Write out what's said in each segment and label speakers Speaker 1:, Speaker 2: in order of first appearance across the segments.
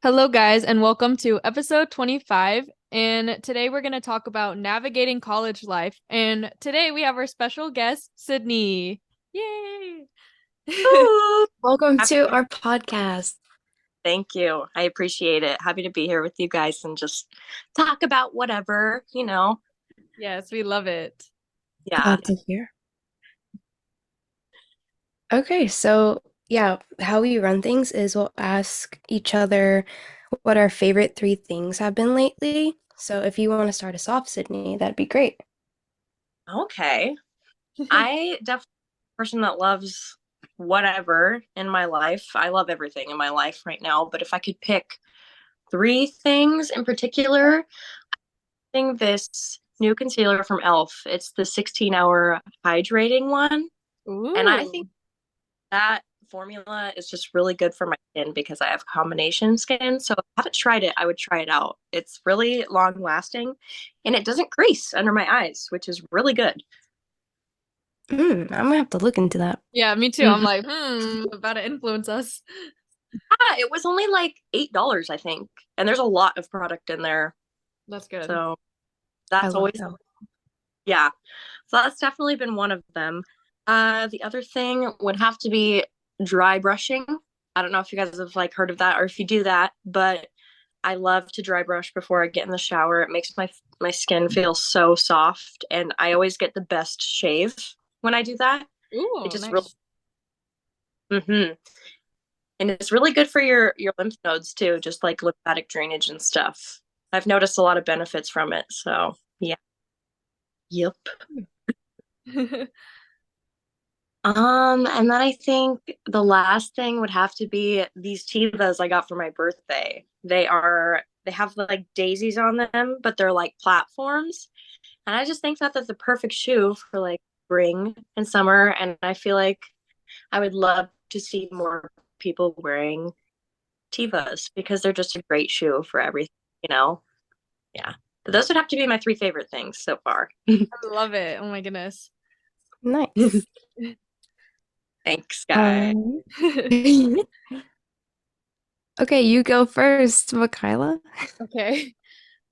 Speaker 1: Hello, guys, and welcome to episode 25. And today we're going to talk about navigating college life. And today we have our special guest, Sydney. Yay!
Speaker 2: Ooh,
Speaker 3: Welcome
Speaker 2: happy.
Speaker 3: to our podcast.
Speaker 2: Thank you. I appreciate it. Happy to be here with you guys and just talk about whatever.
Speaker 1: Yes, we love it.
Speaker 2: Yeah.
Speaker 3: Glad to hear. Okay, so yeah, how we run things is we'll ask each other what our favorite three things have been lately. So if you want to start us off, Sydney, that'd be great.
Speaker 2: Okay. I definitely a person that loves whatever in my life. I love everything in my life right now, but if I could pick three things in particular, I think this new concealer from e.l.f. It's the 16-hour hydrating one, and I
Speaker 1: Ooh,
Speaker 2: think that formula is just really good for my skin because I have combination skin. So if I haven't tried it, I would try it out. It's really long lasting and it doesn't crease under my eyes, which is really good.
Speaker 3: I'm gonna have to look into that.
Speaker 1: yeah, me too. I'm
Speaker 2: Mhm.
Speaker 1: like, about to influence us.
Speaker 2: Yeah, it was only like $8, I think. And there's a lot of product in there.
Speaker 1: That's good.
Speaker 2: So
Speaker 3: I
Speaker 2: that's
Speaker 3: love
Speaker 2: always,
Speaker 3: that.
Speaker 2: yeah. So that's definitely been one of them. The other thing would have to be dry brushing. I don't know if you guys have like heard of that or if you do that, but I love to dry brush before I get in the shower. It makes my skin feel so soft, and I always get the best shave when I do that. It
Speaker 1: Ooh,
Speaker 2: just really,
Speaker 1: nice.
Speaker 2: and it's really good for your lymph nodes too, just like lymphatic drainage and stuff. I've noticed a lot of benefits from it. So yeah, yep. And then I think the last thing would have to be these Tevas I got for my birthday. They have like daisies on them, but they're like platforms. And I just think that that's the perfect shoe for like spring and summer. And I feel like I would love to see more people wearing Tevas because they're just a great shoe for everything. Yeah. But those would have to be my three favorite things so far.
Speaker 1: I love it. Oh my goodness.
Speaker 3: Nice.
Speaker 2: Thanks, guys.
Speaker 3: Um, okay, you go first, Mikyla.
Speaker 1: Okay.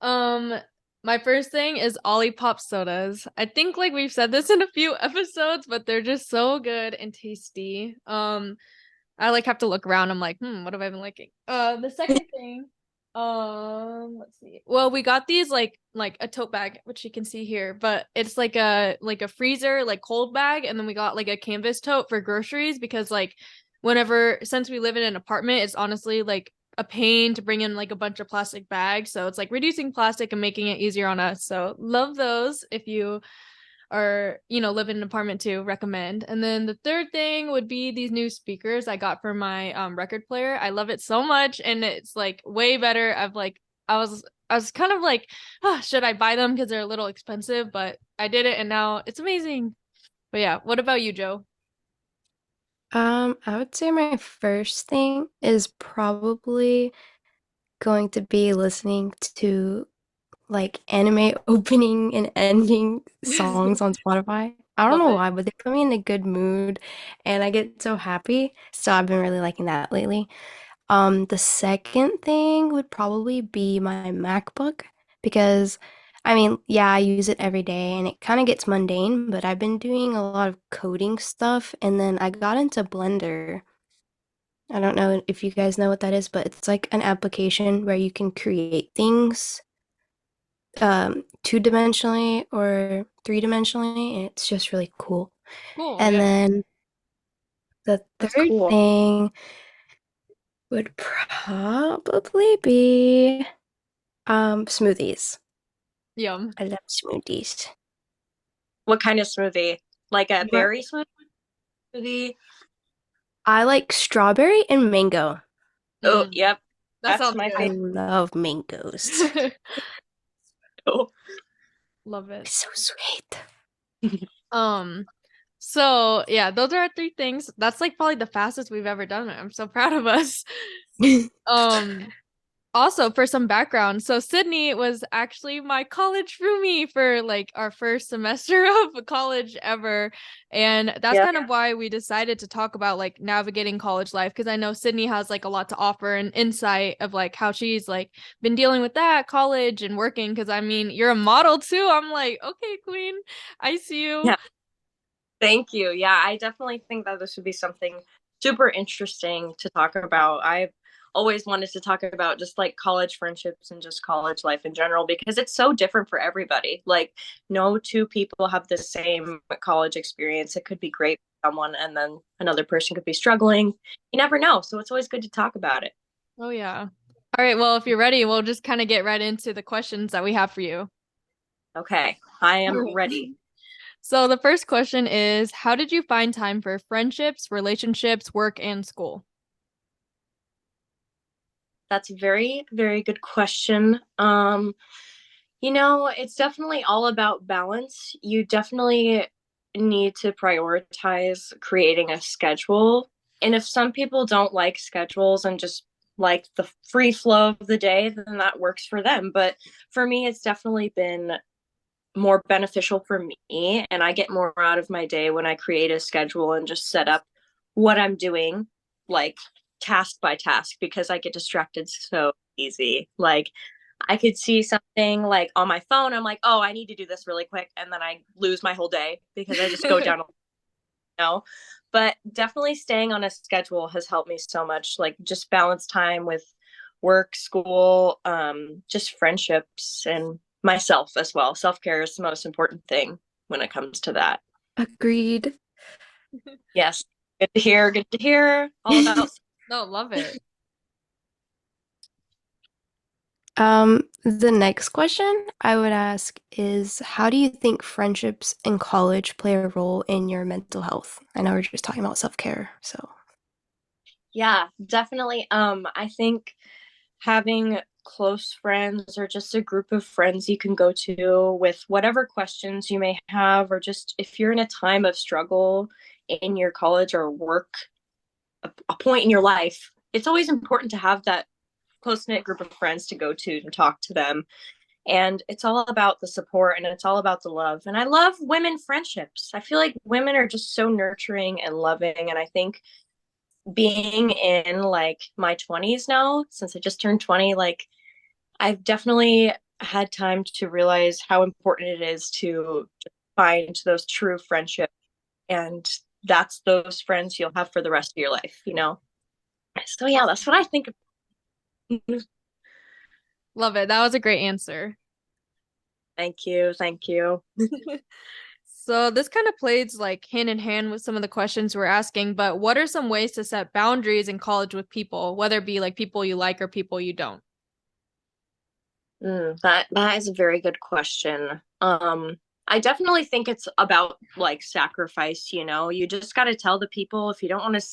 Speaker 1: Um, my first thing is Olipop sodas. I think like we've said this in a few episodes, but they're just so good and tasty. I like have to look around. I'm like, what have I been liking? The second thing, let's see. Well, we got these like a tote bag, which you can see here, but it's like a freezer, like cold bag, and then we got like a canvas tote for groceries because like whenever since we live in an apartment, it's honestly like a pain to bring in like a bunch of plastic bags. So it's like reducing plastic and making it easier on us. So love those if you or live in an apartment too, recommend. And then the third thing would be these new speakers I got for my record player. I love it so much and it's like way better. I was kind of like, should I buy them because they're a little expensive, but I did it and now it's amazing. But yeah, what about you, Joe?
Speaker 3: I would say my first thing is probably going to be listening to like anime opening and ending songs on Spotify. I don't
Speaker 1: Love
Speaker 3: know
Speaker 1: it.
Speaker 3: why, but they put me in a good mood and I get so happy. So I've been really liking that lately. The second thing would probably be my MacBook because I mean, yeah, I use it every day and it kind of gets mundane, but I've been doing a lot of coding stuff and then I got into Blender. I don't know if you guys know what that is, but it's like an application where you can create things two-dimensionally or three-dimensionally, and it's just really cool.
Speaker 1: Cool,
Speaker 3: And
Speaker 1: yeah.
Speaker 3: then the
Speaker 2: That's
Speaker 3: third
Speaker 2: cool.
Speaker 3: thing would probably be smoothies.
Speaker 1: Yum.
Speaker 3: I love smoothies.
Speaker 2: What kind of smoothie? Like a
Speaker 3: What?
Speaker 2: berry smoothie?
Speaker 3: I like strawberry and mango.
Speaker 2: Oh,
Speaker 1: Mm,
Speaker 2: yep.
Speaker 1: that
Speaker 2: That's
Speaker 1: sounds
Speaker 2: my
Speaker 3: I
Speaker 2: favorite.
Speaker 3: love mangoes.
Speaker 1: Love it.
Speaker 3: So sweet.
Speaker 1: Um, so yeah, those are our three things. That's like probably the fastest we've ever done it. I'm so proud of us. Um, Also, for some background, so Sydney was actually my college roomie for like our first semester of college ever. And that's
Speaker 2: Yeah.
Speaker 1: kind of why we decided to talk about like navigating college life because I know Sydney has like a lot to offer and insight of like how she's like been dealing with that college and working. Because I mean, you're a model too. I'm like, okay, queen, I see you.
Speaker 2: Yeah. Thank you. Yeah, I definitely think that this would be something super interesting to talk about. I've always wanted to talk about just like college friendships and just college life in general because it's so different for everybody. Like, no two people have the same college experience. It could be great for someone, and then another person could be struggling. You never know. So it's always good to talk about it.
Speaker 1: Oh, yeah. All right. Well, if you're ready, we'll just kind of get right into the questions that we have for you.
Speaker 2: Okay, I am ready.
Speaker 1: So the first question is, how did you find time for friendships, relationships, work, and school?
Speaker 2: That's a very, very good question. It's definitely all about balance. You definitely need to prioritize creating a schedule. And if some people don't like schedules and just like the free flow of the day, then that works for them. But for me, it's definitely been more beneficial for me. And I get more out of my day when I create a schedule and just set up what I'm doing, like task by task, because I get distracted so easy. Like, I could see something like on my phone. I'm like, oh, I need to do this really quick. And then I lose my whole day because I just go down, But definitely staying on a schedule has helped me so much. Like, just balance time with work, school, just friendships and myself as well. Self care is the most important thing when it comes to that.
Speaker 3: Agreed.
Speaker 2: Yes. Good to hear. Good to hear. All about.
Speaker 1: No, love it.
Speaker 3: The next question I would ask is, how do you think friendships in college play a role in your mental health? I know we're just talking about self-care, so.
Speaker 2: Yeah, definitely. I think having close friends or just a group of friends you can go to with whatever questions you may have, or just if you're in a time of struggle in your college or work, a point in your life, it's always important to have that close knit group of friends to go to and talk to them. And it's all about the support and it's all about the love. And I love women friendships. I feel like women are just so nurturing and loving. And I think being in like my 20s now, since I just turned 20, like I've definitely had time to realize how important it is to find those true friendships. And that's those friends you'll have for the rest of your life. So, yeah, that's what I think.
Speaker 1: Love it. That was a great answer.
Speaker 2: Thank you. Thank you.
Speaker 1: So this kind of plays like hand in hand with some of the questions we're asking, but what are some ways to set boundaries in college with people, whether it be like people you like or people you don't?
Speaker 2: That is a very good question. I definitely think it's about like sacrifice, you just got to tell the people if you don't want to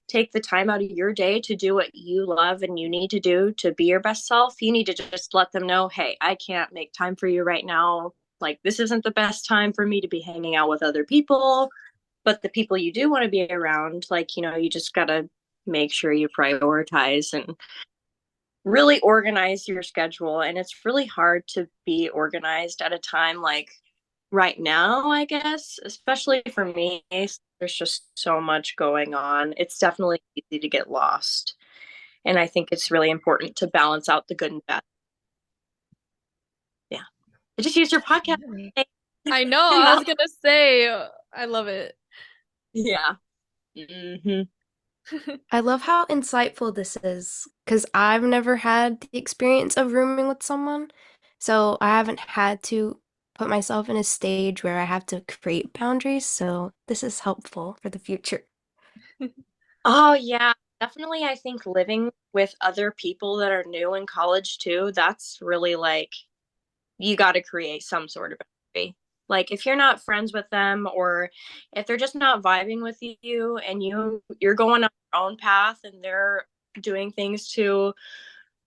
Speaker 2: take the time out of your day to do what you love and you need to do to be your best self, you need to just let them know, hey, I can't make time for you right now. Like, this isn't the best time for me to be hanging out with other people, but the people you do want to be around, like, you just got to make sure you prioritize and really organize your schedule. And it's really hard to be organized at a time like right now, I guess, especially for me. There's just so much going on. It's definitely easy to get lost. And I think it's really important to balance out the good and bad. Yeah. I just used your podcast.
Speaker 1: I know,
Speaker 2: And
Speaker 1: I was gonna say, I love it.
Speaker 2: yeah. Hmm.
Speaker 3: I love how insightful this is because I've never had the experience of rooming with someone. So I haven't had to put myself in a stage where I have to create boundaries. So this is helpful for the future.
Speaker 2: Oh, yeah. Definitely, I think living with other people that are new in college too, that's really like you got to create some sort of boundary. Like, if you're not friends with them or if they're just not vibing with you and you're going on your own path and they're doing things to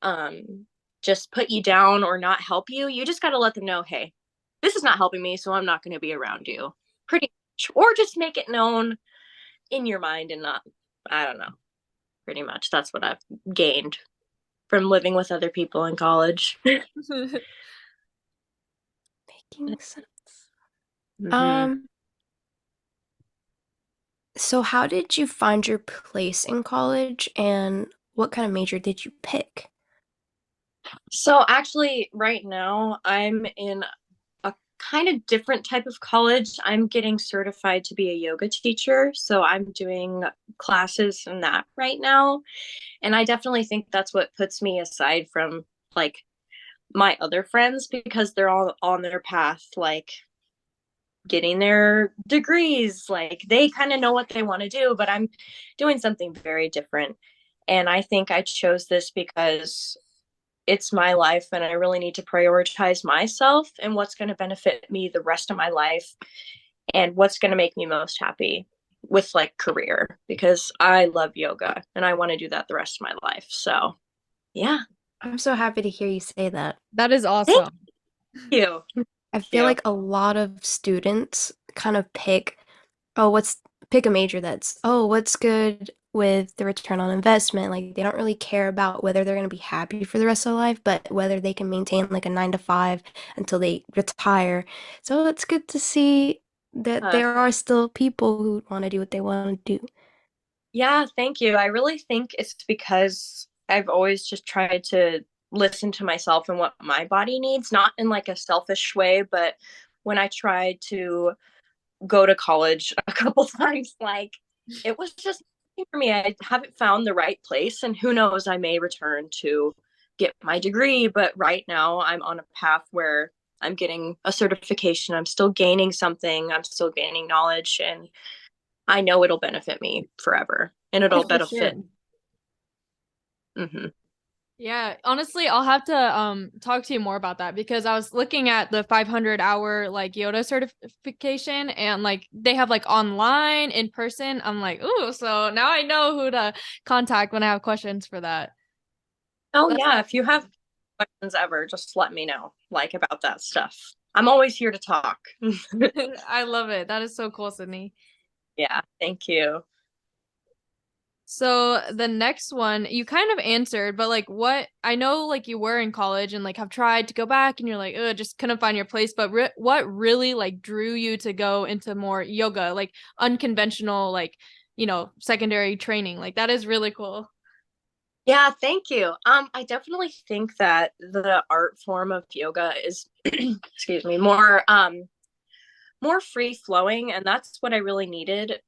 Speaker 2: um just put you down or not help you, you just got to let them know, hey, this is not helping me, so I'm not going to be around you. Pretty much. Or just make it known in your mind and not, I don't know. Pretty much that's what I've gained. from living with other people in college.
Speaker 3: Making sense.
Speaker 2: Hmm.
Speaker 3: Um, so how did you find your place in college and what kind of major did you pick?
Speaker 2: So actually, right now I'm in a kind of different type of college. I'm getting certified to be a yoga teacher, so I'm doing classes in that right now. And I definitely think that's what puts me aside from like my other friends because they're all on their path, like getting their degrees. Like they kind of know what they want to do, but I'm doing something very different. And I think I chose this because it's my life and I really need to prioritize myself and what's going to benefit me the rest of my life and what's going to make me most happy with like career because I love yoga and I want to do that the rest of my life. So, yeah.
Speaker 3: I'm so happy to hear you say that.
Speaker 1: That is
Speaker 2: Thank
Speaker 1: awesome.
Speaker 2: you. Thank
Speaker 3: I feel
Speaker 2: you.
Speaker 3: like a lot of students kind of oh, pick a major that's, oh, what's good with the return on investment? Like they don't really care about whether they're going to be happy for the rest of their life, but whether they can maintain like a 9 to 5 until they retire. So it's good to see that
Speaker 2: Uh,
Speaker 3: there are still people who want to do what they want to do.
Speaker 2: yeah, thank you. I really think it's because I've always just tried to listen to myself and what my body needs, not in like a selfish way, but when I tried to go to college a couple times. Like it was just for me. I haven't found the right place, and who knows, I may return to get my degree. But right now, I'm on a path where I'm getting a certification. I'm still gaining something. I'm still gaining knowledge, and I know it'll benefit me forever, and
Speaker 1: Oh,
Speaker 2: it'll
Speaker 1: for sure.
Speaker 2: benefit. Mm-hmm.
Speaker 1: Yeah, honestly, I'll have to talk to you more about that because I was looking at the 500-hour like Yoda certification and like they have like online, in person. I'm like, ooh, so now I know who to contact when I have questions for that.
Speaker 2: Oh
Speaker 1: That's
Speaker 2: yeah, if you have questions ever, just let me know, like about that stuff. I'm always here to talk.
Speaker 1: I love it. That is so cool, Sydney.
Speaker 2: Yeah, thank you.
Speaker 1: So the next one you kind of answered, but like what I know like you were in college and like have tried to go back and you're like, ugh, just couldn't find your place. But what really like drew you to go into more yoga, like unconventional, like, secondary training? Like that is really cool.
Speaker 2: Yeah, thank you. I definitely think that the art form of yoga is, excuse me, more free flowing, and that's what I really needed.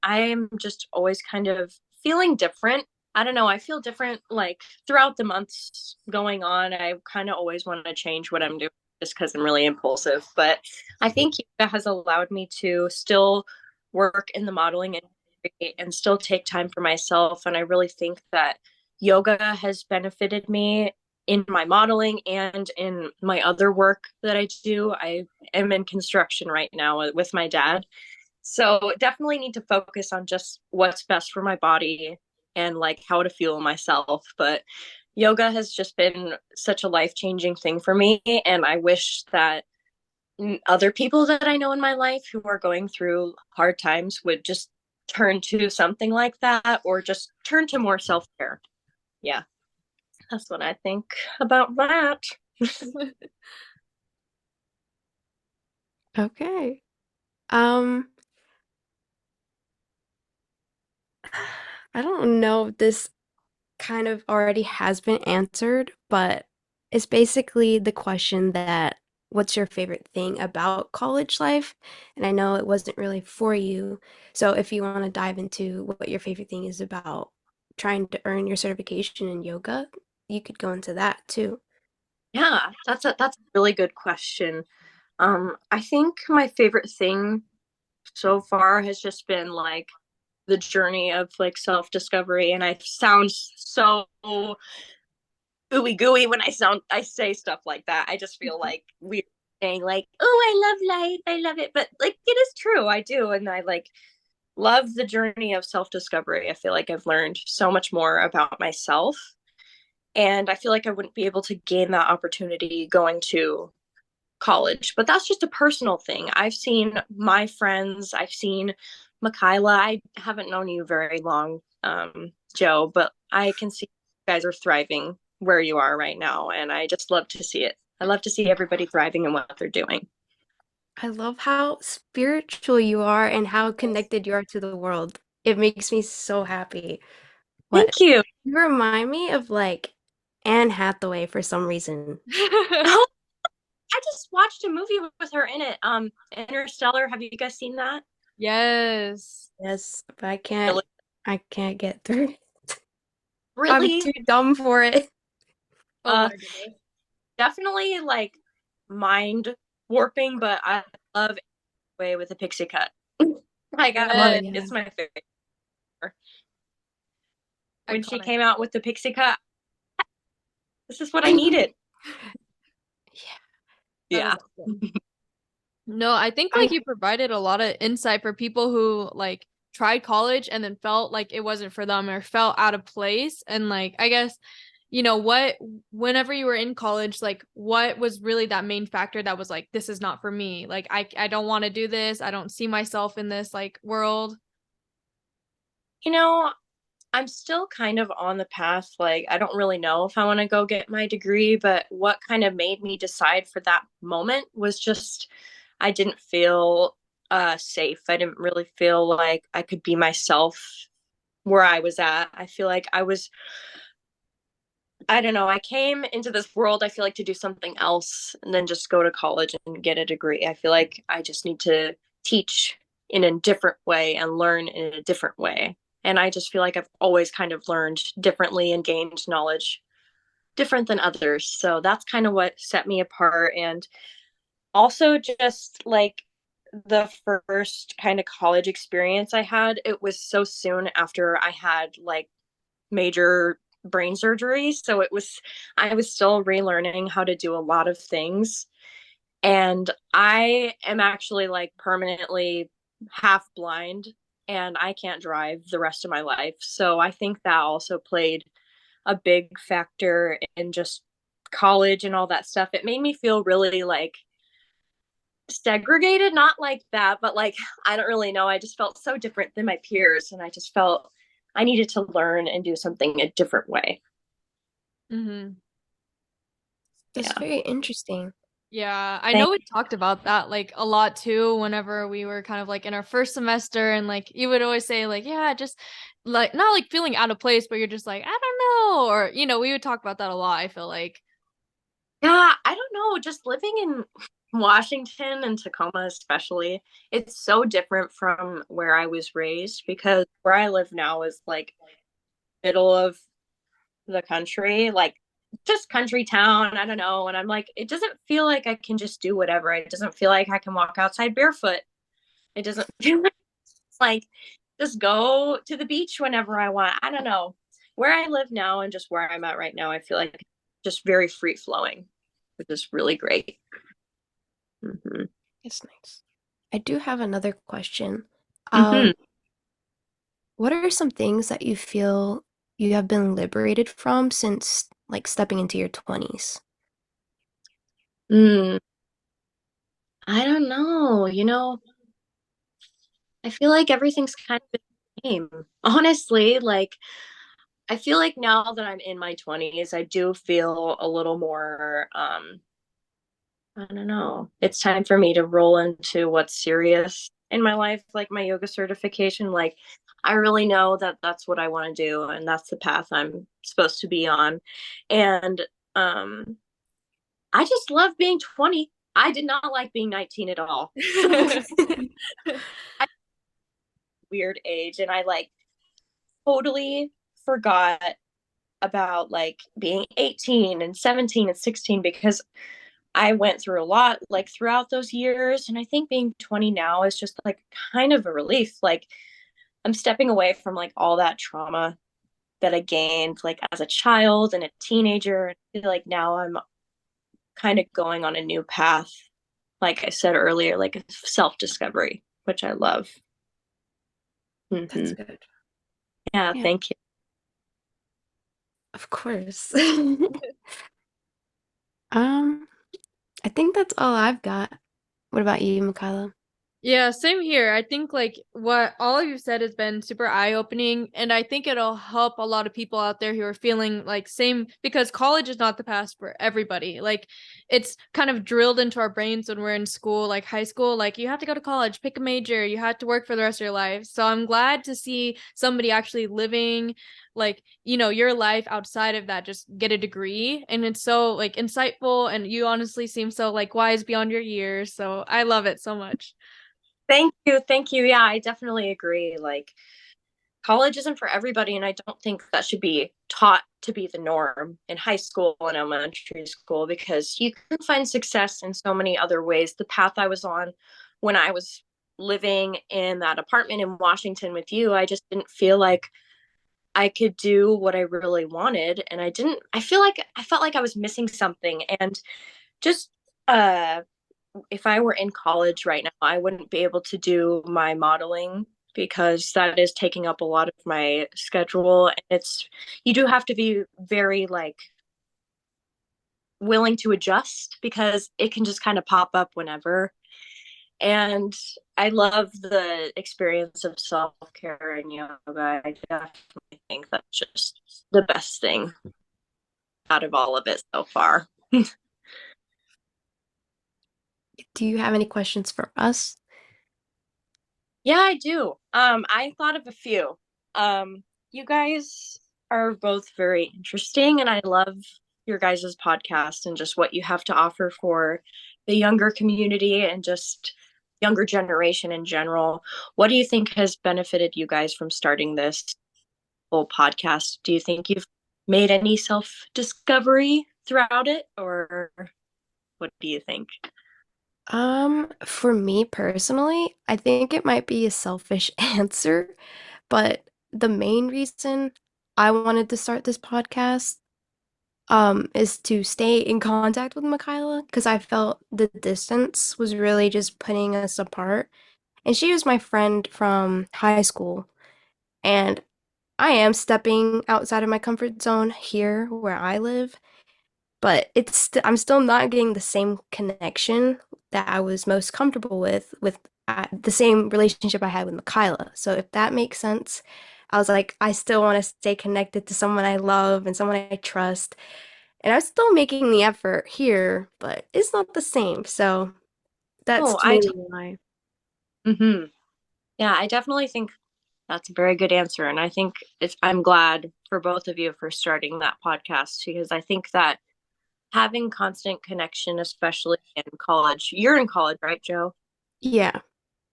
Speaker 2: I'm just always kind of feeling different. I don't know. I feel different like throughout the months going on. I kind of always want to change what I'm doing just because I'm really impulsive. But I think yoga has allowed me to still work in the modeling industry and still take time for myself. And I really think that yoga has benefited me in my modeling and in my other work that I do. I am in construction right now with my dad. So definitely need to focus on just what's best for my body and like how to fuel myself. But yoga has just been such a life-changing thing for me. And I wish that other people that I know in my life who are going through hard times would just turn to something like that or just turn to more self-care. Yeah, that's what I think about that.
Speaker 3: Okay. Um, I don't know if this kind of already has been answered, but it's basically the question that what's your favorite thing about college life? And I know it wasn't really for you. So if you want to dive into what your favorite thing is about trying to earn your certification in yoga, you could go into that too.
Speaker 2: Yeah, that's a really good question. I think my favorite thing so far has just been like the journey of like self-discovery, and I sound so ooey gooey when I say stuff like that. I just feel like we're saying like, oh, I love life, I love it, but like it is true, I do, and I like love the journey of self-discovery. I feel like I've learned so much more about myself, and I feel like I wouldn't be able to gain that opportunity going to college. But that's just a personal thing. I've seen my friends, I've seen Mikyla. I haven't known you very long, Joe, but I can see you guys are thriving where you are right now. And I just love to see it. I love to see everybody thriving in what they're doing.
Speaker 3: I love how spiritual you are and how connected you are to the world. It makes me so happy. What
Speaker 2: Thank you.
Speaker 3: you remind me of like Anne Hathaway for some reason.
Speaker 2: Oh, I just watched a movie with her in it. Interstellar. Have you guys seen that?
Speaker 1: Yes.
Speaker 3: Yes, but
Speaker 2: Really?
Speaker 3: I can't get through. I'm
Speaker 2: Really?
Speaker 3: too dumb for it.
Speaker 1: Oh my
Speaker 2: Uh,
Speaker 1: goodness.
Speaker 2: definitely like mind warping, but I love way with a pixie cut. Like I love
Speaker 3: Oh
Speaker 2: it.
Speaker 3: yeah.
Speaker 2: It's my favorite. When she
Speaker 1: Iconic.
Speaker 2: came out with the pixie cut, this is what I
Speaker 3: Yeah.
Speaker 2: needed.
Speaker 1: That was
Speaker 2: Yeah.
Speaker 1: awesome. No, I think like
Speaker 3: I
Speaker 1: you provided a lot of insight for people who like tried college and then felt like it wasn't for them or felt out of place. And like, I guess, what, whenever you were in college, like what was really that main factor that was like, this is not for me. Like, I don't want to do this. I don't see myself in this like world.
Speaker 2: You know, I'm still kind of on the path. Like, I don't really know if I want to go get my degree, but what kind of made me decide for that moment was just I didn't feel safe. I didn't really feel like I could be myself where I was at. I feel like I don't know, I came into this world, I feel like to do something else and then just go to college and get a degree. I feel like I just need to teach in a different way and learn in a different way. And I just feel like I've always kind of learned differently and gained knowledge different than others. So that's kind of what set me apart. And also, just like the first kind of college experience I had, it was so soon after I had like major brain surgery. So I was still relearning how to do a lot of things. And I am actually like permanently half blind and I can't drive the rest of my life. So I think that also played a big factor in just college and all that stuff. It made me feel really like segregated, not like that, but like I don't really know. I just felt so different than my peers and I just felt I needed to learn and do something a different way.
Speaker 1: Mm-hmm.
Speaker 3: That's
Speaker 2: Yeah.
Speaker 3: very interesting.
Speaker 1: Yeah, I
Speaker 2: Thank
Speaker 1: know we talked about that like a lot too whenever we were kind of like in our first semester and like you would always say like yeah, just like not like feeling out of place but you're just like I don't know or we would talk about that a lot, I feel like.
Speaker 2: Yeah, I don't know. Just living in Washington and Tacoma, especially, it's so different from where I was raised because where I live now is like middle of the country, like just country town. I don't know. And I'm like, it doesn't feel like I can just do whatever. It doesn't feel like I can walk outside barefoot. It doesn't feel like just go to the beach whenever I want. I don't know. Where I live now and just where I'm at right now, I feel like just very free flowing, which is really great. Mm-hmm.
Speaker 3: It's nice. I do have another question.
Speaker 2: Mm-hmm.
Speaker 3: Um, what are some things that you feel you have been liberated from since like stepping into your 20s?
Speaker 2: Mm, I don't know. I feel like everything's kind of the same. Honestly, like I feel like now that I'm in my 20s, I do feel a little more I don't know. It's time for me to roll into what's serious in my life, like my yoga certification. Like I really know that that's what I want to do and that's the path I'm supposed to be on. And um I just love being 20. I did not like being 19 at all. So I weird age and I like totally forgot about like being 18 and 17 and 16 because I went through a lot like throughout those years. And I think being 20 now is just like kind of a relief. Like I'm stepping away from like all that trauma that I gained like as a child and a teenager. I feel like now I'm kind of going on a new path, like I said earlier, like a self discovery, which I love.
Speaker 3: That's
Speaker 2: Mm-hmm.
Speaker 3: good.
Speaker 2: Yeah,
Speaker 3: Yeah,
Speaker 2: thank you.
Speaker 3: of course. Um, I think that's all I've got. What about you, Mikyla?
Speaker 1: Yeah, same here. I think like what all of you said has been super eye-opening, and I think it'll help a lot of people out there who are feeling like same because college is not the path for everybody. Like it's kind of drilled into our brains when we're in school, like high school, like you have to go to college, pick a major, you have to work for the rest of your life. So I'm glad to see somebody actually living like, your life outside of that, just get a degree. And it's so like insightful, and you honestly seem so like wise beyond your years. So I love it so much.
Speaker 2: Thank you. Thank you. Yeah, I definitely agree. Like, college isn't for everybody, and I don't think that should be taught to be the norm in high school and elementary school because you can find success in so many other ways. The path I was on when I was living in that apartment in Washington with you, I just didn't feel like I could do what I really wanted. And I felt like I was missing something. And just uh if I were in college right now, I wouldn't be able to do my modeling because that is taking up a lot of my schedule. And you do have to be very like willing to adjust because it can just kind of pop up whenever. And I love the experience of self care and yoga. I definitely think that's just the best thing out of all of it so far.
Speaker 3: Do you have any questions for us?
Speaker 2: Yeah, I do. I thought of a few. You guys are both very interesting, and I love your guys' podcast and just what you have to offer for the younger community and just younger generation in general. What do you think has benefited you guys from starting this whole podcast? Do you think you've made any self discovery throughout it, or what do you think?
Speaker 3: For me personally, I think it might be a selfish answer, but the main reason I wanted to start this podcast, is to stay in contact with Mikyla because I felt the distance was really just putting us apart. And she was my friend from high school, and I am stepping outside of my comfort zone here where I live, but I'm still not getting the same connection that I was most comfortable with the same relationship I had with Mikyla. So if that makes sense, I was like, I still want to stay connected to someone I love and someone I trust. And I'm still making the effort here, but it's not the same. So
Speaker 2: Oh,
Speaker 3: that's mainly why.
Speaker 2: mm-hmm. Yeah, I definitely think that's a very good answer. And I think I'm glad for both of you for starting that podcast because I think that having constant connection, especially in college, you're in college, right, Joe?
Speaker 3: Yeah.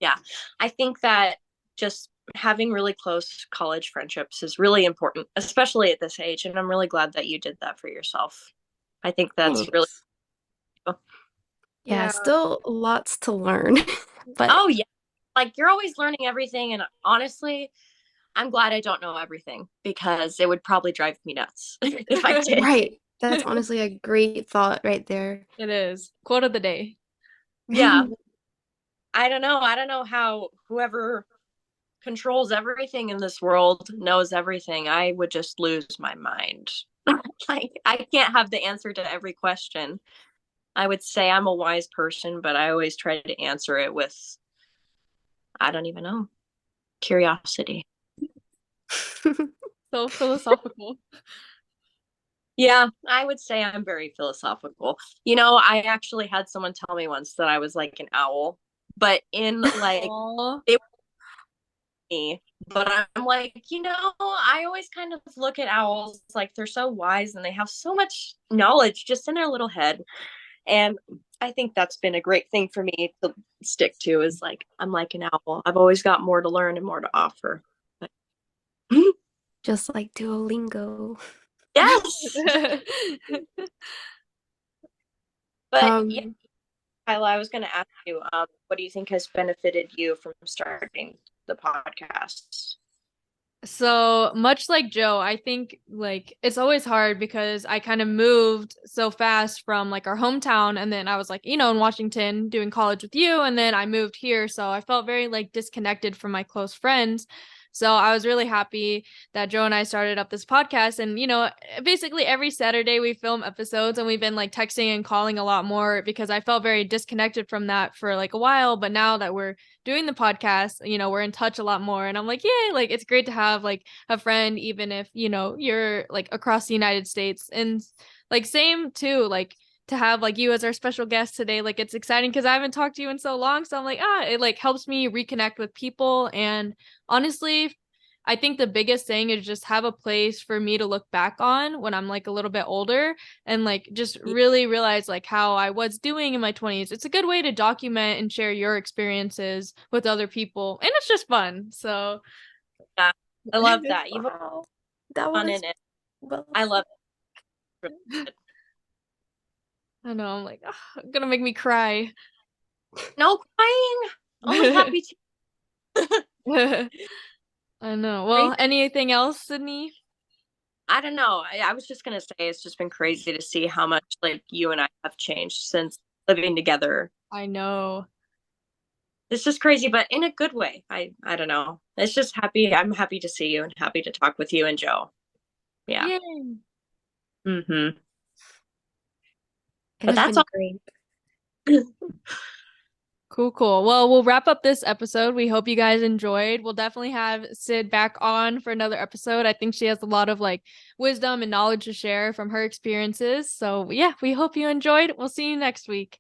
Speaker 2: Yeah. I think that just having really close college friendships is really important, especially at this age. And I'm really glad that you did that for yourself. I think that's really
Speaker 3: Thanks.
Speaker 2: cool.
Speaker 3: Yeah,
Speaker 1: Yeah.
Speaker 3: still lots to learn, but
Speaker 2: Oh, yeah. Like you're always learning everything. And honestly, I'm glad I don't know everything because it would probably drive me nuts if I did.
Speaker 3: right. That's honestly a great thought right there.
Speaker 1: It is. Quote of the day.
Speaker 2: Yeah. I don't know. I don't know how whoever controls everything in this world knows everything. I would just lose my mind. Like, I can't have the answer to every question. I would say I'm a wise person, but I always try to answer it with, I don't even know, curiosity.
Speaker 1: So philosophical.
Speaker 2: Yeah, I would say I'm very philosophical. You know, I actually had someone tell me once that I was like an owl, but in like,
Speaker 1: Aw.
Speaker 2: it me. But I'm like, I always kind of look at owls like they're so wise and they have so much knowledge just in their little head. And I think that's been a great thing for me to stick to is like, I'm like an owl. I've always got more to learn and more to offer. But,
Speaker 3: Just like Duolingo.
Speaker 2: yes. But yeah,
Speaker 3: Um,
Speaker 2: Kyla, I was going to ask you, what do you think has benefited you from starting the podcast?
Speaker 1: So much like Joe, I think like it's always hard because I kind of moved so fast from like our hometown, and then I was like, in Washington doing college with you, and then I moved here, so I felt very like disconnected from my close friends. So I was really happy that Joe and I started up this podcast. And, basically every Saturday we film episodes, and we've been like texting and calling a lot more because I felt very disconnected from that for like a while. But now that we're doing the podcast, we're in touch a lot more. And I'm like, yay, like it's great to have like a friend, even if, you're like across the United States. And like same too, like to have like you as our special guest today. Like it's exciting because I haven't talked to you in so long. So I'm like, it like helps me reconnect with people. And honestly, I think the biggest thing is just have a place for me to look back on when I'm like a little bit older and like just really realize like how I was doing in my 20s. It's a good way to document and share your experiences with other people. And it's just fun. So
Speaker 2: Yeah, I love that. You've
Speaker 3: Wow. That
Speaker 2: fun
Speaker 3: was
Speaker 2: in it.
Speaker 3: well
Speaker 2: I love
Speaker 3: said.
Speaker 2: it.
Speaker 1: I know I'm like, gonna make me cry.
Speaker 2: No crying. Only happy to.
Speaker 1: I know. Well, anything else, Sydney?
Speaker 2: I don't know. I was just gonna say it's just been crazy to see how much like you and I have changed since living together.
Speaker 1: I know.
Speaker 2: It's just crazy, but in a good way. I don't know. It's just happy. I'm happy to see you and happy to talk with you and Joe. Yeah.
Speaker 1: Yay.
Speaker 2: Mm-hmm.
Speaker 3: It
Speaker 2: But
Speaker 3: has
Speaker 2: that's
Speaker 3: been
Speaker 2: all.
Speaker 3: great.
Speaker 1: Cool, cool. Well, we'll wrap up this episode. We hope you guys enjoyed. We'll definitely have Sid back on for another episode. I think she has a lot of like wisdom and knowledge to share from her experiences. So, yeah, we hope you enjoyed. We'll see you next week.